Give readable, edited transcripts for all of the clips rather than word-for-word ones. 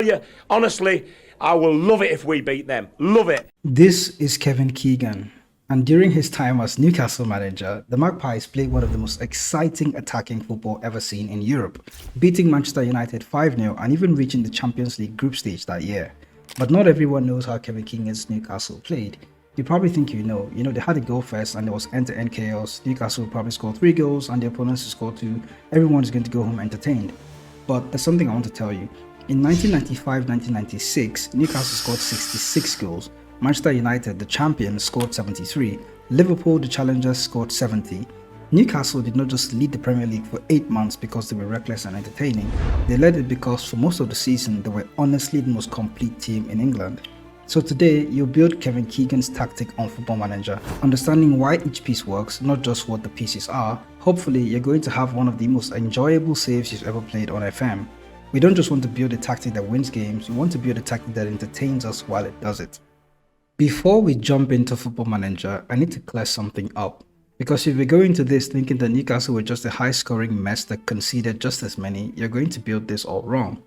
you, honestly, I will love it if we beat them. Love it. This is Kevin Keegan, and during his time as Newcastle manager, the Magpies played one of the most exciting attacking football ever seen in Europe, beating Manchester United 5-0 and even reaching the Champions League group stage that year. But not everyone knows how Kevin Keegan's Newcastle played. You probably think you know, they had a goal first and there was end-to-end chaos. Newcastle would probably score 3 goals and the opponents would score 2. Everyone is going to go home entertained. But there's something I want to tell you. In 1995-1996, Newcastle scored 66 goals. Manchester United, the champions, scored 73. Liverpool, the challengers, scored 70. Newcastle did not just lead the Premier League for 8 months because they were reckless and entertaining. They led it because for most of the season, they were honestly the most complete team in England. So today, you'll build Kevin Keegan's tactic on Football Manager, understanding why each piece works, not just what the pieces are. Hopefully, you're going to have one of the most enjoyable saves you've ever played on FM. We don't just want to build a tactic that wins games, we want to build a tactic that entertains us while it does it. Before we jump into Football Manager, I need to clear something up. Because if you're going to this thinking that Newcastle were just a high-scoring mess that conceded just as many, you're going to build this all wrong.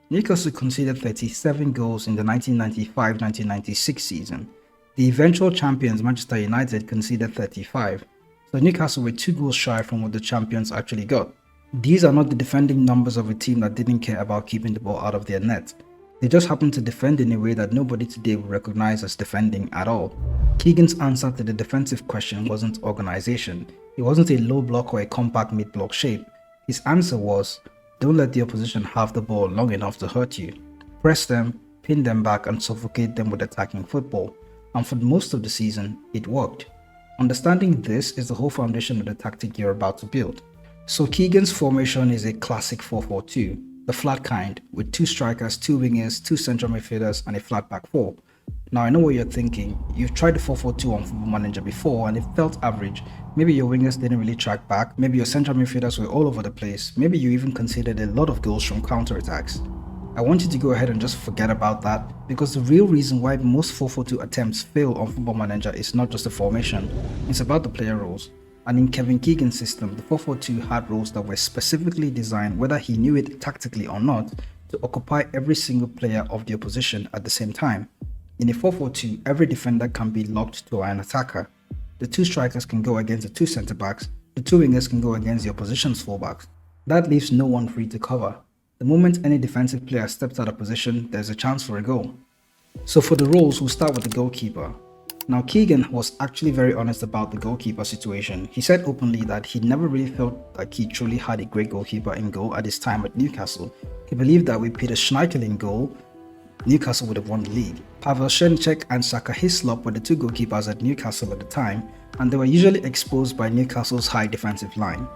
Newcastle conceded 37 goals in the 1995-1996 season. The eventual champions Manchester United conceded 35, so Newcastle were 2 goals shy from what the champions actually got. These are not the defending numbers of a team that didn't care about keeping the ball out of their net. They just happened to defend in a way that nobody today would recognize as defending at all. Keegan's answer to the defensive question wasn't organization. It wasn't a low block or a compact mid-block shape. His answer was, don't let the opposition have the ball long enough to hurt you. Press them, pin them back and suffocate them with attacking football. And for most of the season, it worked. Understanding this is the whole foundation of the tactic you're about to build. So Keegan's formation is a classic 4-4-2, the flat kind, with 2 strikers, 2 wingers, 2 central midfielders and a flat back 4. Now I know what you're thinking, you've tried the 4-4-2 on Football Manager before and it felt average. Maybe your wingers didn't really track back, maybe your central midfielders were all over the place, maybe you even conceded a lot of goals from counter-attacks. I want you to go ahead and just forget about that, because the real reason why most 4-4-2 attempts fail on Football Manager is not just the formation, it's about the player roles. And in Kevin Keegan's system, the 4-4-2 had roles that were specifically designed, whether he knew it tactically or not, to occupy every single player of the opposition at the same time. In a 4-4-2, every defender can be locked to an attacker. The 2 strikers can go against the 2 centre-backs, the 2 wingers can go against the opposition's fullbacks. That leaves no one free to cover. The moment any defensive player steps out of position, there's a chance for a goal. So for the roles, we'll start with the goalkeeper. Now Keegan was actually very honest about the goalkeeper situation. He said openly that he never really felt like he truly had a great goalkeeper in goal at his time at Newcastle. He believed that with Peter Schmeichel in goal, Newcastle would have won the league. Pavel Schmeichel and Saka Hislop were the 2 goalkeepers at Newcastle at the time, and they were usually exposed by Newcastle's high defensive line.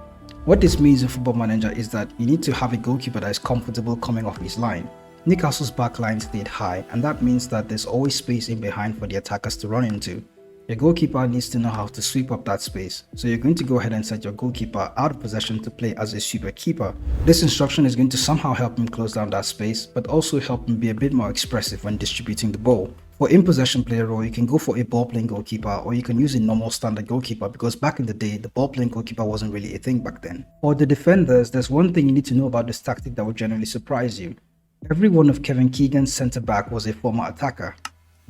What this means in Football Manager is that you need to have a goalkeeper that is comfortable coming off his line. Newcastle's backline stayed high, and that means that there's always space in behind for the attackers to run into. Your goalkeeper needs to know how to sweep up that space, so you're going to go ahead and set your goalkeeper out of possession to play as a sweeper keeper. This instruction is going to somehow help him close down that space, but also help him be a bit more expressive when distributing the ball. For in-possession player role, you can go for a ball-playing goalkeeper, or you can use a normal standard goalkeeper, because back in the day, the ball-playing goalkeeper wasn't really a thing back then. For the defenders, there's one thing you need to know about this tactic that will generally surprise you. Every one of Kevin Keegan's centre-back was a former attacker.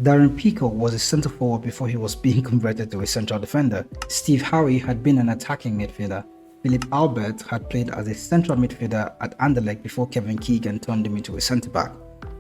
Darren Peacock was a centre-forward before he was being converted to a central defender. Steve Howe had been an attacking midfielder. Philip Albert had played as a central midfielder at Anderlecht before Kevin Keegan turned him into a centre-back.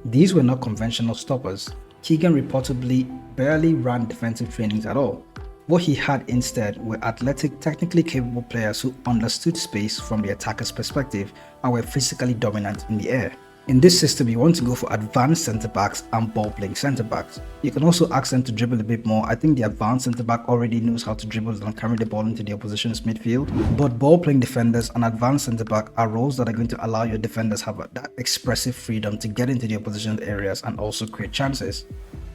These were not conventional stoppers. Keegan reportedly barely ran defensive trainings at all. What he had instead were athletic, technically capable players who understood space from the attacker's perspective and were physically dominant in the air. In this system, you want to go for advanced centre-backs and ball-playing centre-backs. You can also ask them to dribble a bit more. I think the advanced centre-back already knows how to dribble and carry the ball into the opposition's midfield. But ball-playing defenders and advanced centre-back are roles that are going to allow your defenders have that expressive freedom to get into the opposition's areas and also create chances.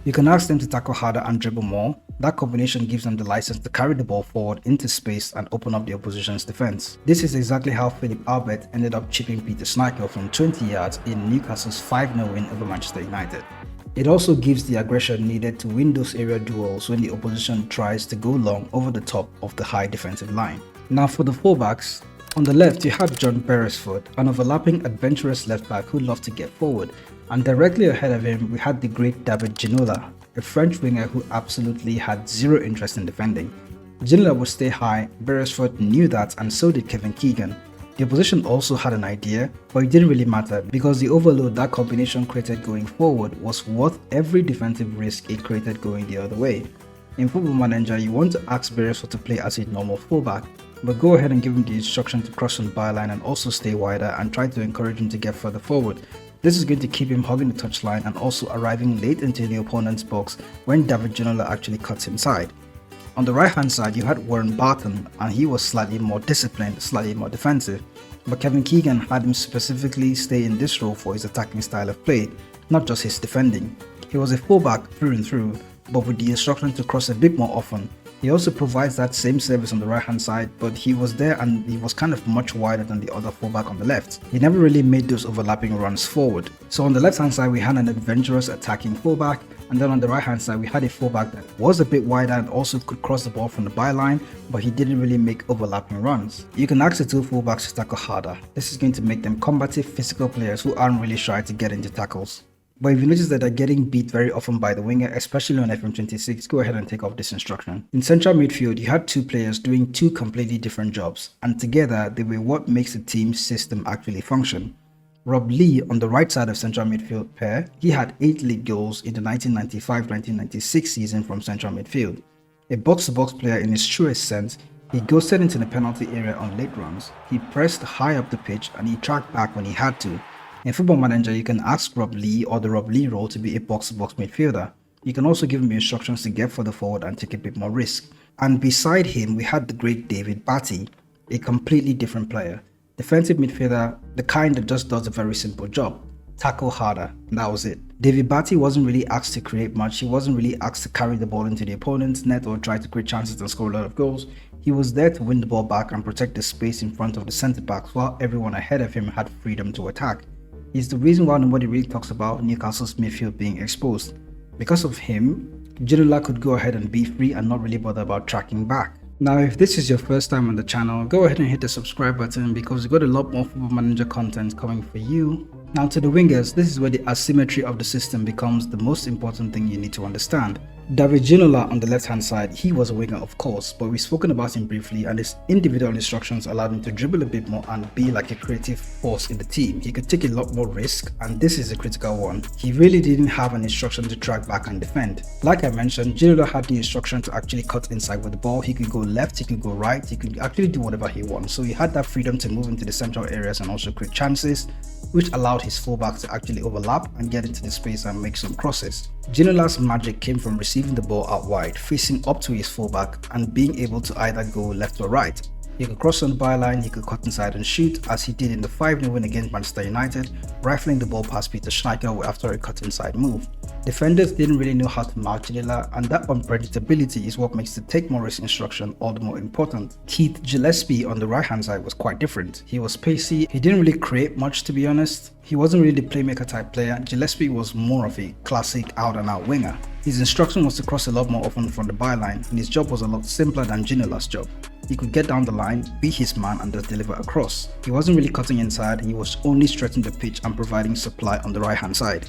You can ask them to tackle harder and dribble more. That combination gives them the license to carry the ball forward into space and open up the opposition's defense. This is exactly how Philip Albert ended up chipping Peter Schmeichel from 20 yards in Newcastle's 5-0 win over Manchester United. It also gives the aggression needed to win those area duels when the opposition tries to go long over the top of the high defensive line. Now for the fullbacks, on the left you have John Beresford, an overlapping adventurous left back who loved to get forward, And directly ahead of him, we had the great David Ginola, a French winger who absolutely had zero interest in defending. Ginola would stay high, Beresford knew that, and so did Kevin Keegan. The opposition also had an idea, but it didn't really matter because the overload that combination created going forward was worth every defensive risk it created going the other way. In Football Manager, you want to ask Beresford to play as a normal fullback, but go ahead and give him the instruction to cross on the byline and also stay wider and try to encourage him to get further forward. This is going to keep him hugging the touchline and also arriving late into the opponent's box when David Ginola actually cuts inside. On the right hand side, you had Warren Barton, and he was slightly more disciplined, slightly more defensive, but Kevin Keegan had him specifically stay in this role for his attacking style of play, not just his defending. He was a fullback through and through, but with the instruction to cross a bit more often. He also provides that same service on the right hand side, but he was there and he was kind of much wider than the other fullback on the left. He never really made those overlapping runs forward. So on the left hand side we had an adventurous attacking fullback, and then on the right hand side we had a fullback that was a bit wider and also could cross the ball from the byline, but he didn't really make overlapping runs. You can ask the two fullbacks to tackle harder. This is going to make them combative, physical players who aren't really shy to get into tackles. But if you notice that they're getting beat very often by the winger, especially on FM26, go ahead and take off this instruction. In central midfield, you had two players doing two completely different jobs, and together they were what makes the team's system actually function. Rob Lee on the right side of central midfield pair, he had 8 league goals in the 1995-1996 season from central midfield. A box-to-box player in his truest sense, he ghosted into the penalty area on late runs, he pressed high up the pitch, and he tracked back when he had to. In Football Manager, you can ask Rob Lee or the Rob Lee role to be a box-to-box midfielder. You can also give him instructions to get further forward and take a bit more risk. And beside him, we had the great David Batty, a completely different player. Defensive midfielder, the kind that just does a very simple job. Tackle harder, and that was it. David Batty wasn't really asked to create much, he wasn't really asked to carry the ball into the opponent's net or try to create chances and score a lot of goals. He was there to win the ball back and protect the space in front of the centre-backs while everyone ahead of him had freedom to attack. He's the reason why nobody really talks about Newcastle's midfield being exposed. Because of him, Ginola could go ahead and be free and not really bother about tracking back. Now, if this is your first time on the channel, go ahead and hit the subscribe button because we've got a lot more Football Manager content coming for you. Now to the wingers, this is where the asymmetry of the system becomes the most important thing you need to understand. David Ginola on the left hand side, he was a winger of course, but we've spoken about him briefly and his individual instructions allowed him to dribble a bit more and be like a creative force in the team. He could take a lot more risk, and this is a critical one. He really didn't have an instruction to track back and defend. Like I mentioned, Ginola had the instruction to actually cut inside with the ball. He could go left, he could go right, he could actually do whatever he wants. So he had that freedom to move into the central areas and also create chances, which allowed his fullbacks to actually overlap and get into the space and make some crosses. Ginola's magic came from receiving the ball out wide, facing up to his fullback and being able to either go left or right. He could cross on the byline, he could cut inside and shoot, as he did in the 5-0 win against Manchester United, rifling the ball past Peter Schmeichel after a cut inside move. Defenders didn't really know how to mark Ginola, and that unpredictability is what makes the take more risk instruction all the more important. Keith Gillespie on the right hand side was quite different. He was pacey, he didn't really create much to be honest. He wasn't really the playmaker type player. Gillespie was more of a classic out and out winger. His instruction was to cross a lot more often from the byline, and his job was a lot simpler than Ginola's job. He could get down the line, be his man and just deliver across. He wasn't really cutting inside, he was only stretching the pitch and providing supply on the right hand side.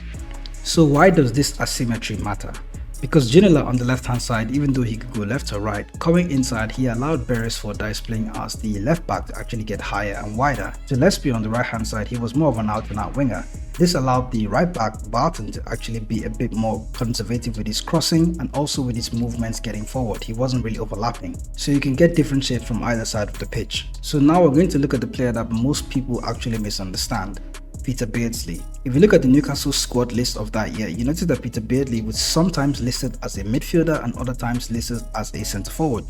So why does this asymmetry matter? Because Ginola on the left hand side, even though he could go left or right, coming inside he allowed Beresford, that is playing as the left back, to actually get higher and wider. Gillespie on the right hand side, he was more of an out and out winger. This allowed the right back Barton to actually be a bit more conservative with his crossing and also with his movements getting forward. He wasn't really overlapping. So you can get different shapes from either side of the pitch. So now we're going to look at the player that most people actually misunderstand. Peter Beardsley. If you look at the Newcastle squad list of that year, you notice that Peter Beardsley was sometimes listed as a midfielder and other times listed as a centre forward.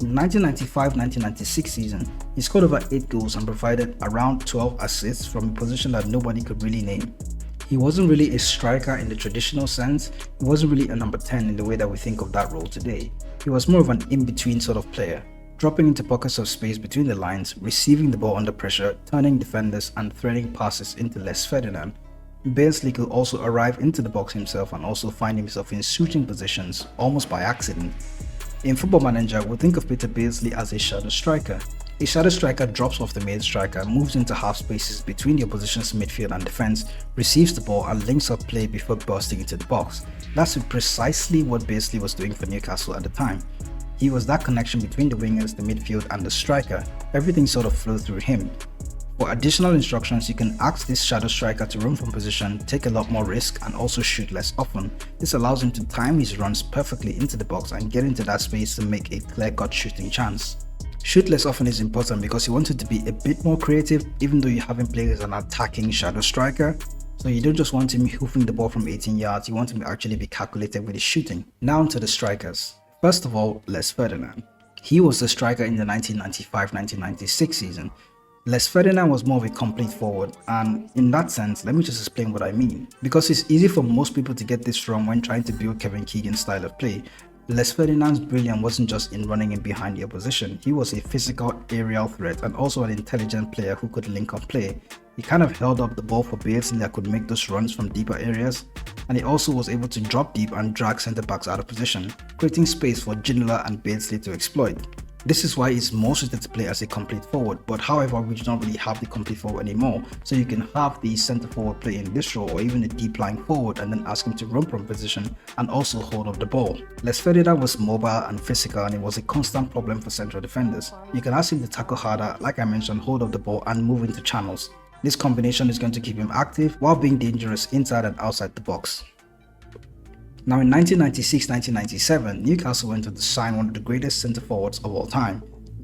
In the 1995-1996 season, he scored over 8 goals and provided around 12 assists from a position that nobody could really name. He wasn't really a striker in the traditional sense, he wasn't really a number 10 in the way that we think of that role today. He was more of an in-between sort of player, dropping into pockets of space between the lines, receiving the ball under pressure, turning defenders and threading passes into Les Ferdinand. Beardsley could also arrive into the box himself and also find himself in shooting positions almost by accident. In Football Manager, we think of Peter Beardsley as a shadow striker. A shadow striker drops off the main striker, moves into half spaces between the opposition's midfield and defense, receives the ball and links up play before bursting into the box. That's precisely what Beasley was doing for Newcastle at the time. He was that connection between the wingers, the midfield and the striker. Everything sort of flowed through him. For additional instructions, you can ask this shadow striker to run from position, take a lot more risk and also shoot less often. This allows him to time his runs perfectly into the box and get into that space to make a clear-cut shooting chance. Shoot less often is important because you want it to be a bit more creative even though you haven't played as an attacking shadow striker. So you don't just want him hoofing the ball from 18 yards, you want him to actually be calculated with his shooting. Now to the strikers. First of all, Les Ferdinand. He was the striker in the 1995-1996 season. Les Ferdinand was more of a complete forward, and in that sense, let me just explain what I mean. Because it's easy for most people to get this wrong when trying to build Kevin Keegan's style of play. Les Ferdinand's brilliance wasn't just in running in behind the opposition, he was a physical aerial threat and also an intelligent player who could link up play. He kind of held up the ball for Beasley that could make those runs from deeper areas, and he also was able to drop deep and drag centre backs out of position, creating space for Ginola and Beasley to exploit. This is why he's more suited to play as a complete forward, but however we do not really have the complete forward anymore, so you can have the centre forward play in this role or even a deep lying forward and then ask him to run from position and also hold up the ball. Les Ferdinand was mobile and physical and it was a constant problem for central defenders. You can ask him to tackle harder, like I mentioned, hold up the ball and move into channels. This combination is going to keep him active while being dangerous inside and outside the box. Now in 1996-1997, Newcastle went on to sign one of the greatest centre forwards of all time,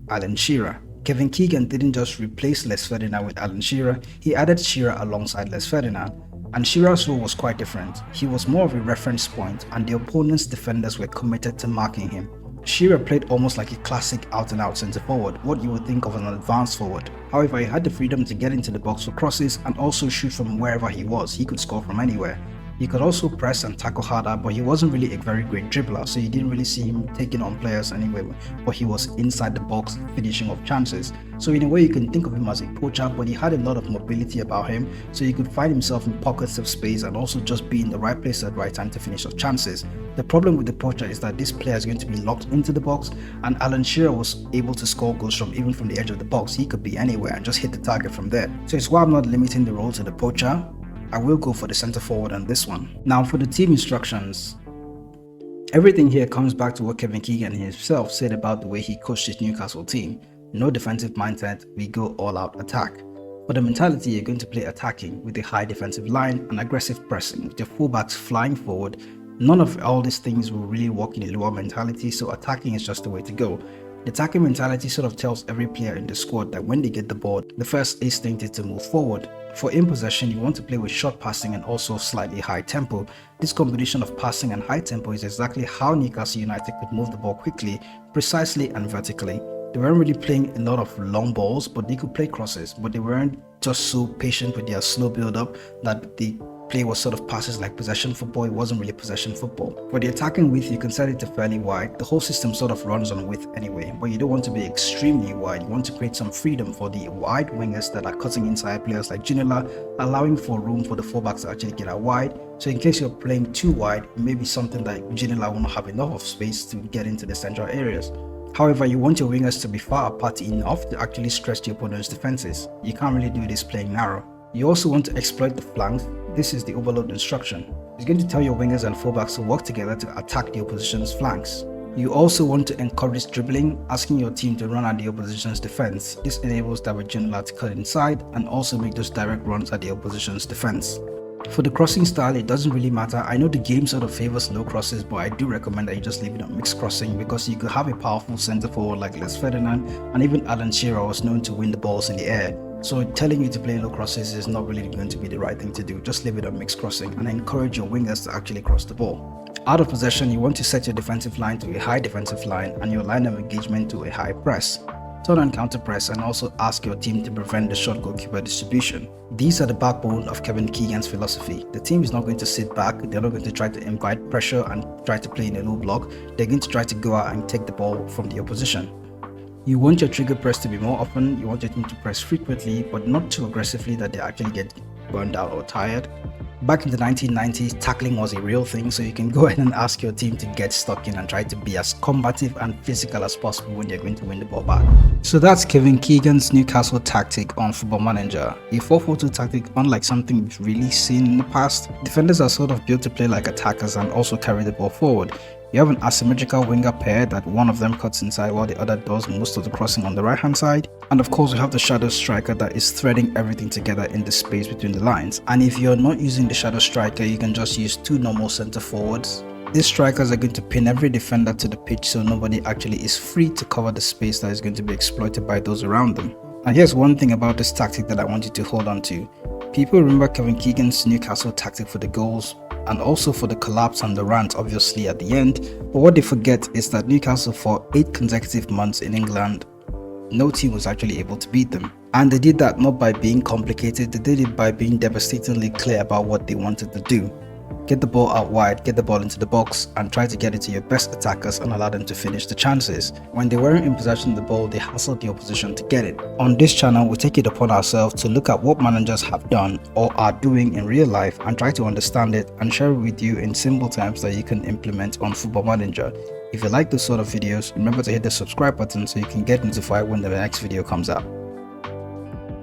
Alan Shearer. Kevin Keegan didn't just replace Les Ferdinand with Alan Shearer, he added Shearer alongside Les Ferdinand. And Shearer's role was quite different. He was more of a reference point and the opponent's defenders were committed to marking him. Shearer played almost like a classic out-and-out centre forward, what you would think of an advanced forward. However, he had the freedom to get into the box for crosses and also shoot from wherever he was. He could score from anywhere. He could also press and tackle harder, but he wasn't really a very great dribbler, so you didn't really see him taking on players anyway, but he was inside the box finishing off chances. So in a way you can think of him as a poacher, but he had a lot of mobility about him, so he could find himself in pockets of space and also just be in the right place at the right time to finish off chances. The problem with the poacher is that this player is going to be locked into the box, and Alan Shearer was able to score goals from even from the edge of the box. He could be anywhere and just hit the target from there. So it's why I'm not limiting the role to the poacher. I will go for the centre forward on this one. Now for the team instructions. Everything here comes back to what Kevin Keegan himself said about the way he coached his Newcastle team. No defensive mindset, we go all out attack. For the mentality, you're going to play attacking with a high defensive line and aggressive pressing with your fullbacks flying forward. None of all these things will really work in a lower mentality, so attacking is just the way to go. The attacking mentality sort of tells every player in the squad that when they get the ball, the first instinct is to move forward. For in possession, you want to play with short passing and also slightly high tempo. This combination of passing and high tempo is exactly how Newcastle United could move the ball quickly, precisely and vertically. They weren't really playing a lot of long balls, but they could play crosses, but they weren't just so patient with their slow build up that the play was sort of passes like possession football. It wasn't really possession football. For the attacking width, you can set it to fairly wide. The whole system sort of runs on width anyway, but you don't want to be extremely wide. You want to create some freedom for the wide wingers that are cutting inside players like Ginola, allowing for room for the fullbacks to actually get out wide. So in case you're playing too wide, maybe something like Ginola won't have enough of space to get into the central areas. However, you want your wingers to be far apart enough to actually stretch the opponent's defenses. You can't really do this playing narrow. You also want to exploit the flanks. This is the overload instruction. It's going to tell your wingers and fullbacks to work together to attack the opposition's flanks. You also want to encourage dribbling, asking your team to run at the opposition's defense. This enables David Ginola to cut inside and also make those direct runs at the opposition's defense. For the crossing style, it doesn't really matter. I know the game sort of favors low crosses, but I do recommend that you just leave it on mixed crossing because you could have a powerful centre forward like Les Ferdinand, and even Alan Shearer was known to win the balls in the air. So telling you to play low crosses is not really going to be the right thing to do. Just leave it on mixed crossing and encourage your wingers to actually cross the ball. Out of possession, you want to set your defensive line to a high defensive line and your line of engagement to a high press. Turn and counter press and also ask your team to prevent the short goalkeeper distribution. These are the backbone of Kevin Keegan's philosophy. The team is not going to sit back, they're not going to try to invite pressure and try to play in a low block. They're going to try to go out and take the ball from the opposition. You want your trigger press to be more often, you want your team to press frequently, but not too aggressively that they actually get burned out or tired. Back in the 1990s, tackling was a real thing, so you can go ahead and ask your team to get stuck in and try to be as combative and physical as possible when you're going to win the ball back. So that's Kevin Keegan's Newcastle tactic on Football Manager. A 4-4-2 tactic, unlike something we've really seen in the past. Defenders are sort of built to play like attackers and also carry the ball forward. You have an asymmetrical winger pair that one of them cuts inside while the other does most of the crossing on the right hand side. And of course we have the shadow striker that is threading everything together in the space between the lines. And if you're not using the shadow striker, you can just use two normal center forwards. These strikers are going to pin every defender to the pitch so nobody actually is free to cover the space that is going to be exploited by those around them. And here's one thing about this tactic that I want you to hold on to. People remember Kevin Keegan's Newcastle tactic for the goals and also for the collapse and the rant obviously at the end, but what they forget is that Newcastle for 8 consecutive months in England, no team was actually able to beat them. And they did that not by being complicated, they did it by being devastatingly clear about what they wanted to do. Get the ball out wide, get the ball into the box, and try to get it to your best attackers and allow them to finish the chances. When they weren't in possession of the ball, they hassled the opposition to get it. On this channel, we take it upon ourselves to look at what managers have done or are doing in real life and try to understand it and share it with you in simple terms that you can implement on Football Manager. If you like this sort of videos, remember to hit the subscribe button so you can get notified when the next video comes out.